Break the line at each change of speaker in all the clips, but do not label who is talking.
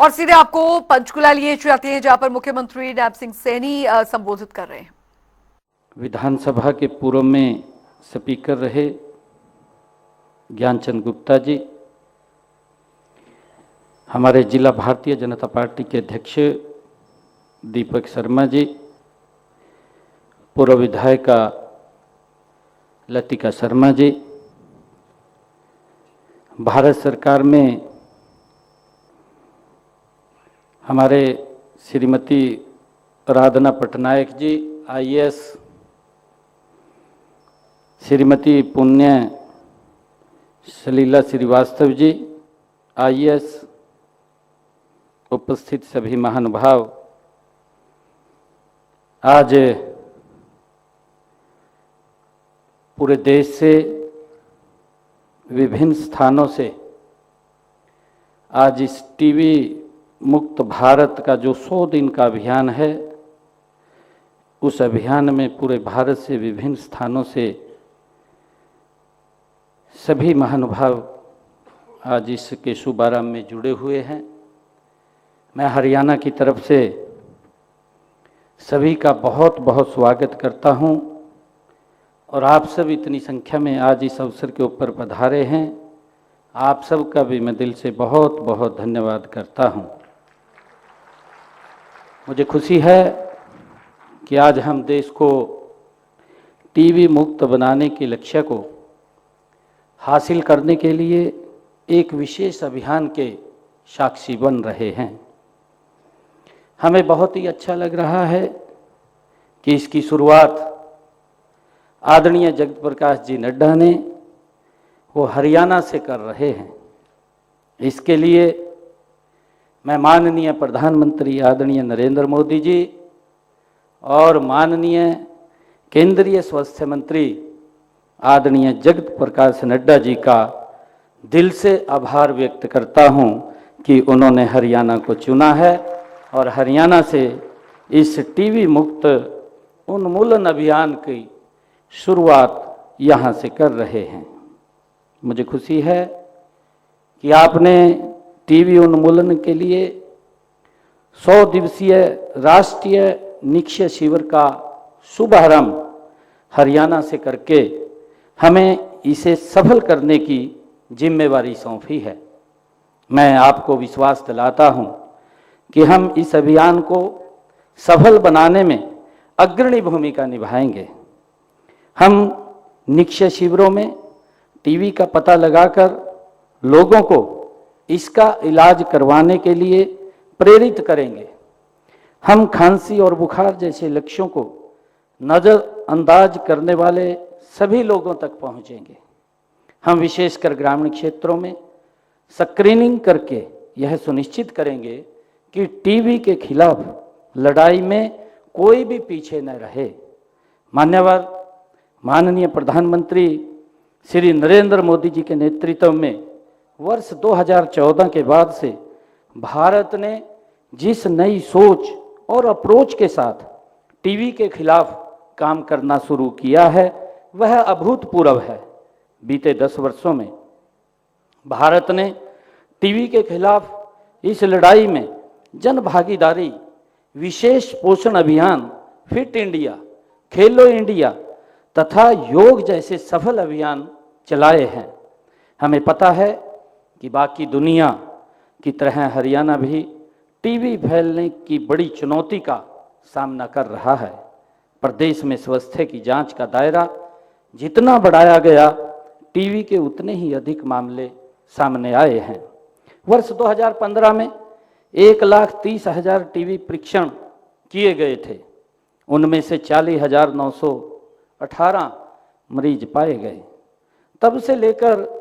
और सीधे आपको पंचकुला लिए जाते हैं, जहां पर मुख्यमंत्री नैब सिंह सैनी संबोधित कर रहे हैं।
विधानसभा के पूर्व में स्पीकर रहे ज्ञानचंद गुप्ता जी, हमारे जिला भारतीय जनता पार्टी के अध्यक्ष दीपक शर्मा जी, पूर्व विधायिका लतिका शर्मा जी, भारत सरकार में हमारे श्रीमती राधना पटनायक जी IAS, श्रीमती पुण्य सलीला श्रीवास्तव जी IAS, उपस्थित सभी महानुभाव, आज पूरे देश से विभिन्न स्थानों से आज इस टीबी मुक्त भारत का जो 100 दिन का अभियान है, उस अभियान में पूरे भारत से विभिन्न स्थानों से सभी महानुभाव आज इसके शुभारंभ में जुड़े हुए हैं। मैं हरियाणा की तरफ से सभी का बहुत बहुत स्वागत करता हूं और आप सब इतनी संख्या में आज इस अवसर के ऊपर पधारे हैं, आप सब का भी मैं दिल से बहुत बहुत धन्यवाद करता हूं। मुझे खुशी है कि आज हम देश को टीबी मुक्त बनाने के लक्ष्य को हासिल करने के लिए एक विशेष अभियान के साक्षी बन रहे हैं। हमें बहुत ही अच्छा लग रहा है कि इसकी शुरुआत आदरणीय जगत प्रकाश जी नड्डा ने वो हरियाणा से कर रहे हैं। इसके लिए मैं माननीय प्रधानमंत्री आदरणीय नरेंद्र मोदी जी और माननीय केंद्रीय स्वास्थ्य मंत्री आदरणीय जगत प्रकाश नड्डा जी का दिल से आभार व्यक्त करता हूं कि उन्होंने हरियाणा को चुना है और हरियाणा से इस टीबी मुक्त उन्मूलन अभियान की शुरुआत यहाँ से कर रहे हैं। मुझे खुशी है कि आपने टीबी उन्मूलन के लिए 100 दिवसीय राष्ट्रीय निक्षय शिविर का शुभारंभ हरियाणा से करके हमें इसे सफल करने की जिम्मेवारी सौंपी है। मैं आपको विश्वास दिलाता हूं कि हम इस अभियान को सफल बनाने में अग्रणी भूमिका निभाएंगे। हम निक्षय शिविरों में टीबी का पता लगाकर लोगों को इसका इलाज करवाने के लिए प्रेरित करेंगे। हम खांसी और बुखार जैसे लक्ष्यों को नज़रअंदाज करने वाले सभी लोगों तक पहुंचेंगे। हम विशेषकर ग्रामीण क्षेत्रों में स्क्रीनिंग करके यह सुनिश्चित करेंगे कि टीबी के खिलाफ लड़ाई में कोई भी पीछे न रहे। मान्यवर माननीय प्रधानमंत्री श्री नरेंद्र मोदी जी के नेतृत्व में वर्ष 2014 के बाद से भारत ने जिस नई सोच और अप्रोच के साथ टीबी के खिलाफ काम करना शुरू किया है, वह अभूतपूर्व है। बीते 10 वर्षों में भारत ने टीबी के खिलाफ इस लड़ाई में जन भागीदारी, विशेष पोषण अभियान, फिट इंडिया, खेलो इंडिया तथा योग जैसे सफल अभियान चलाए हैं। हमें पता है कि बाकी दुनिया की तरह हरियाणा भी टीबी फैलने की बड़ी चुनौती का सामना कर रहा है। प्रदेश में स्वास्थ्य की जांच का दायरा जितना बढ़ाया गया, टीबी के उतने ही अधिक मामले सामने आए हैं। वर्ष 2015 में 1,30,000 टीबी परीक्षण किए गए थे। उनमें से 40,918 मरीज पाए गए। तब से लेकर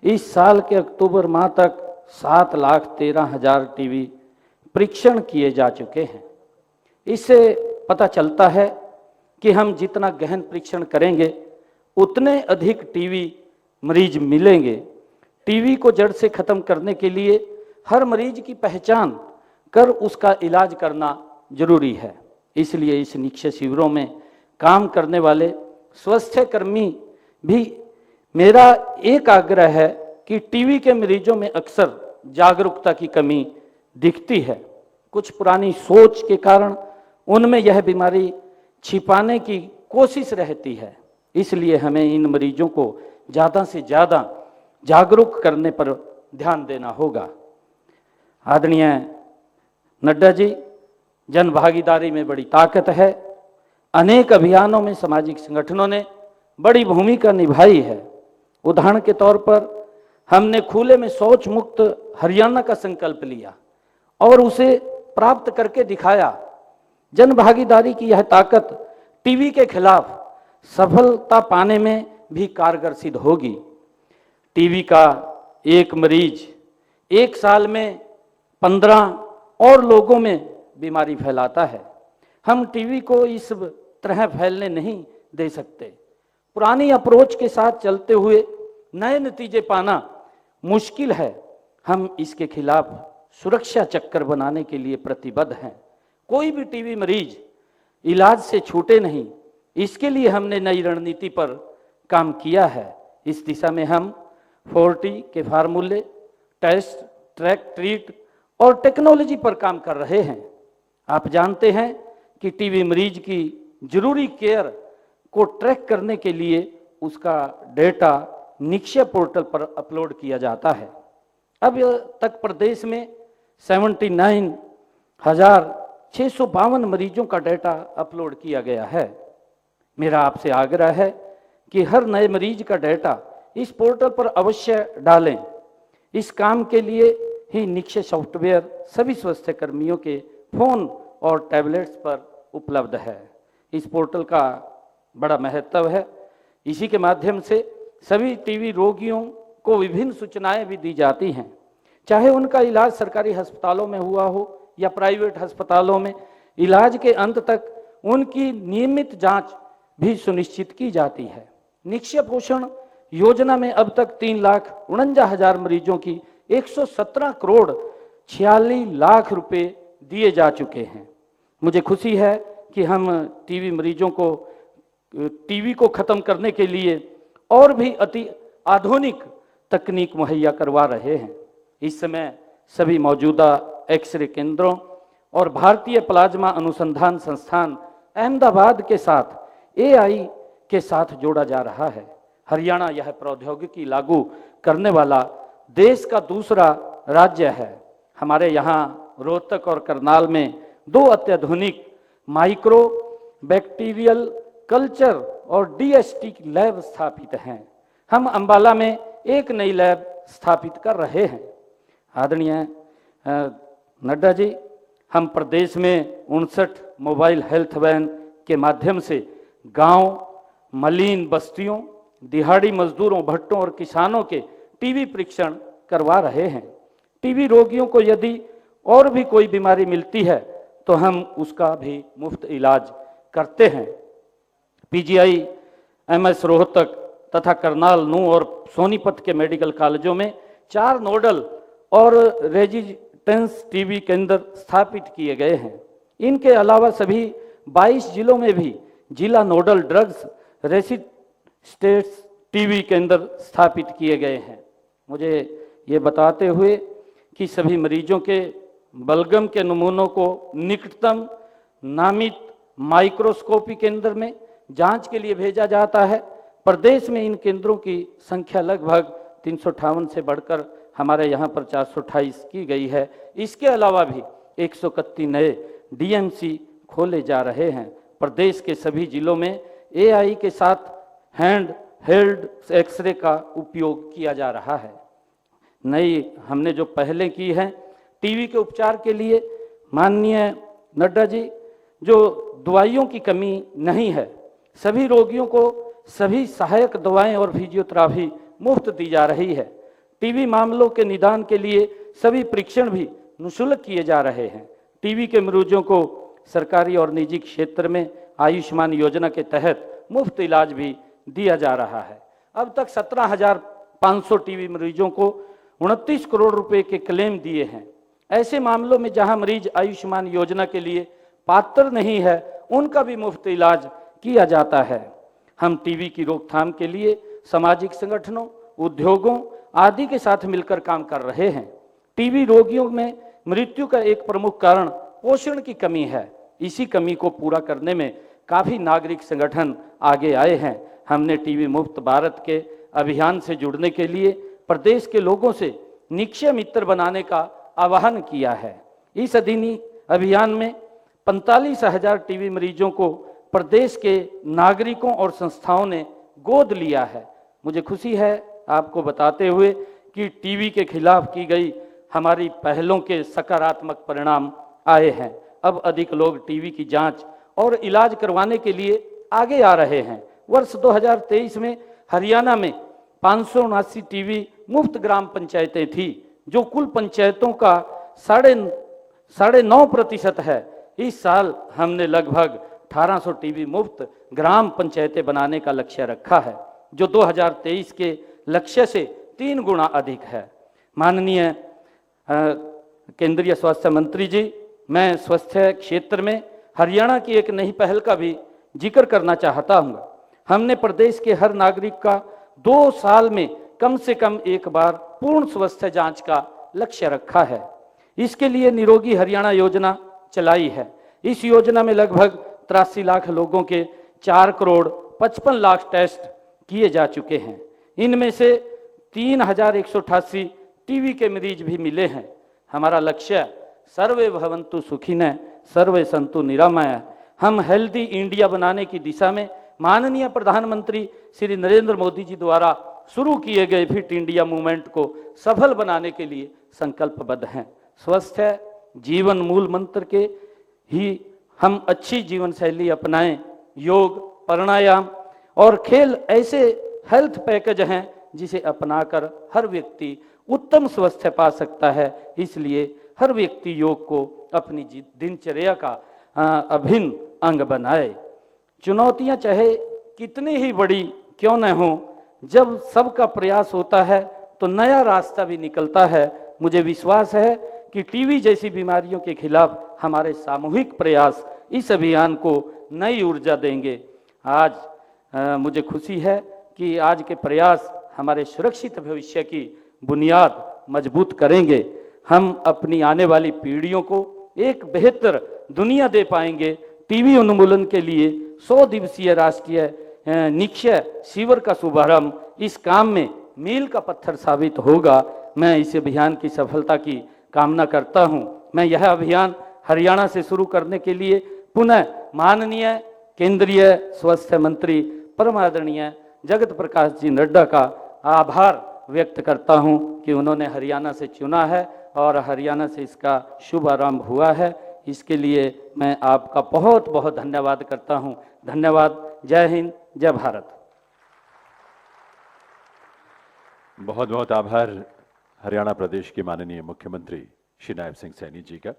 इस साल के अक्टूबर माह तक 7,13,000 टीबी परीक्षण किए जा चुके हैं। इससे पता चलता है कि हम जितना गहन परीक्षण करेंगे उतने अधिक टीबी मरीज मिलेंगे। टीबी को जड़ से खत्म करने के लिए हर मरीज की पहचान कर उसका इलाज करना जरूरी है। इसलिए इस निक्षय शिविरों में काम करने वाले स्वास्थ्य कर्मी भी मेरा एक आग्रह है कि टीबी के मरीजों में अक्सर जागरूकता की कमी दिखती है। कुछ पुरानी सोच के कारण उनमें यह बीमारी छिपाने की कोशिश रहती है। इसलिए हमें इन मरीजों को ज़्यादा से ज़्यादा जागरूक करने पर ध्यान देना होगा। आदरणीय नड्डा जी, जन भागीदारी में बड़ी ताकत है। अनेक अभियानों में सामाजिक संगठनों ने बड़ी भूमिका निभाई है। उदाहरण के तौर पर हमने खुले में शौच मुक्त हरियाणा का संकल्प लिया और उसे प्राप्त करके दिखाया। जन भागीदारी की यह ताकत टीबी के खिलाफ सफलता पाने में भी कारगर सिद्ध होगी। टीबी का एक मरीज एक साल में 15 और लोगों में बीमारी फैलाता है। हम टीबी को इस तरह फैलने नहीं दे सकते। पुरानी अप्रोच के साथ चलते हुए नए नतीजे पाना मुश्किल है। हम इसके खिलाफ सुरक्षा चक्कर बनाने के लिए प्रतिबद्ध हैं। कोई भी टीबी मरीज इलाज से छूटे नहीं, इसके लिए हमने नई रणनीति पर काम किया है। इस दिशा में हम 4T के फार्मूले, टेस्ट, ट्रैक, ट्रीट और टेक्नोलॉजी पर काम कर रहे हैं। आप जानते हैं कि टीबी मरीज की जरूरी केयर को ट्रैक करने के लिए उसका डेटा निक्षय पोर्टल पर अपलोड किया जाता है। अब तक प्रदेश में 79,652 मरीजों का डेटा अपलोड किया गया है। मेरा आपसे आग्रह है कि हर नए मरीज का डेटा इस पोर्टल पर अवश्य डालें। इस काम के लिए ही निक्षय सॉफ्टवेयर सभी स्वास्थ्य कर्मियों के फोन और टैबलेट्स पर उपलब्ध है। इस पोर्टल का बड़ा महत्व है। इसी के माध्यम से सभी टीबी रोगियों को विभिन्न सूचनाएं भी दी जाती हैं, चाहे उनका इलाज सरकारी अस्पतालों में हुआ हो या प्राइवेट अस्पतालों में। इलाज के अंत तक उनकी नियमित जांच भी सुनिश्चित की जाती है। निक्षय पोषण योजना में अब तक 3,49,000 मरीजों की 117 करोड़ 46 लाख रुपए दिए जा चुके हैं। मुझे खुशी है कि हम टीबी को खत्म करने के लिए और भी अति आधुनिक तकनीक मुहैया करवा रहे हैं। इस समय सभी मौजूदा एक्सरे केंद्रों और भारतीय प्लाज्मा अनुसंधान संस्थान अहमदाबाद के साथ AI के साथ जोड़ा जा रहा है। हरियाणा यह प्रौद्योगिकी लागू करने वाला देश का दूसरा राज्य है। हमारे यहाँ रोहतक और करनाल में 2 अत्याधुनिक माइक्रो बैक्टीरियल कल्चर और DST लैब स्थापित हैं। हम अंबाला में एक नई लैब स्थापित कर रहे हैं। आदरणीय नड्डा जी, हम प्रदेश में 59 मोबाइल हेल्थ वैन के माध्यम से गांव, मलिन बस्तियों, दिहाड़ी मजदूरों, भट्टों और किसानों के टीबी परीक्षण करवा रहे हैं। टीबी रोगियों को यदि और भी कोई बीमारी मिलती है तो हम उसका भी मुफ्त इलाज करते हैं। PGI MS रोहतक तथा करनाल, नूंह और सोनीपत के मेडिकल कॉलेजों में 4 नोडल और रेजिस्टेंस टीबी केंद्र स्थापित किए गए हैं। इनके अलावा सभी 22 जिलों में भी जिला नोडल ड्रग्स रेजिस्टेंस टीबी केंद्र स्थापित किए गए हैं। मुझे ये बताते हुए कि सभी मरीजों के बलगम के नमूनों को निकटतम नामित माइक्रोस्कोपी केंद्र में जांच के लिए भेजा जाता है। प्रदेश में इन केंद्रों की संख्या लगभग 358 से बढ़कर हमारे यहाँ पर 428 की गई है। इसके अलावा भी 131 नए DMC खोले जा रहे हैं। प्रदेश के सभी जिलों में AI के साथ हैंड हेल्ड एक्सरे का उपयोग किया जा रहा है। नई हमने जो पहले की है टीबी के उपचार के लिए, माननीय नड्डा जी, जो दवाइयों की कमी नहीं है। सभी रोगियों को सभी सहायक दवाएं और फिजियोथेरेपी मुफ्त दी जा रही है। टीबी मामलों के निदान के लिए सभी परीक्षण भी निःशुल्क किए जा रहे हैं। टीबी के मरीजों को सरकारी और निजी क्षेत्र में आयुष्मान योजना के तहत मुफ्त इलाज भी दिया जा रहा है। अब तक 17,500 टीबी मरीजों को 29 करोड़ रुपए के क्लेम दिए हैं। ऐसे मामलों में जहां मरीज आयुष्मान योजना के लिए पात्र नहीं है, उनका भी मुफ्त इलाज किया जाता है। हम टीबी की रोकथाम के लिए सामाजिक संगठनों, उद्योगों आदि के साथ मिलकर काम कर रहे हैं। टीबी रोगियों में मृत्यु का एक प्रमुख कारण पोषण की कमी है। इसी कमी को पूरा करने में काफी नागरिक संगठन आगे आए हैं। हमने टीबी मुक्त भारत के अभियान से जुड़ने के लिए प्रदेश के लोगों से निक्षय मित्र बनाने का आह्वान किया है। इस अभियान में 45,000 टीबी मरीजों को प्रदेश के नागरिकों और संस्थाओं ने गोद लिया है। मुझे खुशी है आपको बताते हुए कि टीबी के खिलाफ की गई हमारी पहलों के सकारात्मक परिणाम आए हैं। अब अधिक लोग टीबी की जांच और इलाज करवाने के लिए आगे आ रहे हैं। वर्ष 2023 में हरियाणा में 579 टीबी मुफ्त ग्राम पंचायतें थी, जो कुल पंचायतों का 9.5% है। इस साल हमने लगभग 1800 टीबी मुफ्त ग्राम पंचायतें बनाने का लक्ष्य रखा है, जो 2023 के लक्ष्य से 3 गुना अधिक है। माननीय केंद्रीय स्वास्थ्य मंत्री जी, मैं स्वास्थ्य क्षेत्र में हरियाणा की एक नई पहल का भी जिक्र करना चाहता हूँ। हमने प्रदेश के हर नागरिक का 2 साल में कम से कम एक बार पूर्ण स्वास्थ्य जांच का लक्ष्य रखा है। इसके लिए निरोगी हरियाणा योजना चलाई है। इस योजना में लगभग 83 लाख लोगों के 4 करोड़ 55 लाख टेस्ट किए जा चुके हैं। इनमें से 3,188 टीबी के मरीज भी मिले हैं। हमारा लक्ष्य सर्वे भवन्तु सुखिनः सर्वे सन्तु निरामयः। हम हेल्दी इंडिया बनाने की दिशा में माननीय प्रधानमंत्री श्री नरेंद्र मोदी जी द्वारा शुरू किए गए फिट इंडिया मूवमेंट को सफल बनाने के लिए संकल्पबद्ध हैं। स्वस्थ जीवन मूल मंत्र के ही हम अच्छी जीवन शैली अपनाएं। योग, प्राणायाम और खेल ऐसे हेल्थ पैकेज हैं जिसे अपनाकर हर व्यक्ति उत्तम स्वास्थ्य पा सकता है। इसलिए हर व्यक्ति योग को अपनी दिनचर्या का अभिन्न अंग बनाए। चुनौतियां चाहे कितनी ही बड़ी क्यों न हो, जब सबका प्रयास होता है तो नया रास्ता भी निकलता है। मुझे विश्वास है कि टीबी जैसी बीमारियों के खिलाफ हमारे सामूहिक प्रयास इस अभियान को नई ऊर्जा देंगे। आज मुझे खुशी है कि आज के प्रयास हमारे सुरक्षित भविष्य की बुनियाद मजबूत करेंगे। हम अपनी आने वाली पीढ़ियों को एक बेहतर दुनिया दे पाएंगे। टीबी उन्मूलन के लिए 100 दिवसीय राष्ट्रीय निक्षय शिविर का शुभारंभ इस काम में मील का पत्थर साबित होगा। मैं इस अभियान की सफलता की कामना करता हूं। मैं यह अभियान हरियाणा से शुरू करने के लिए पुनः माननीय केंद्रीय स्वास्थ्य मंत्री परम आदरणीय जगत प्रकाश जी नड्डा का आभार व्यक्त करता हूं कि उन्होंने हरियाणा से चुना है और हरियाणा से इसका शुभारंभ हुआ है। इसके लिए मैं आपका बहुत बहुत धन्यवाद करता हूं। धन्यवाद। जय हिंद, जय भारत।
बहुत बहुत आभार हरियाणा प्रदेश के माननीय मुख्यमंत्री श्री नायब सिंह सैनी जी का।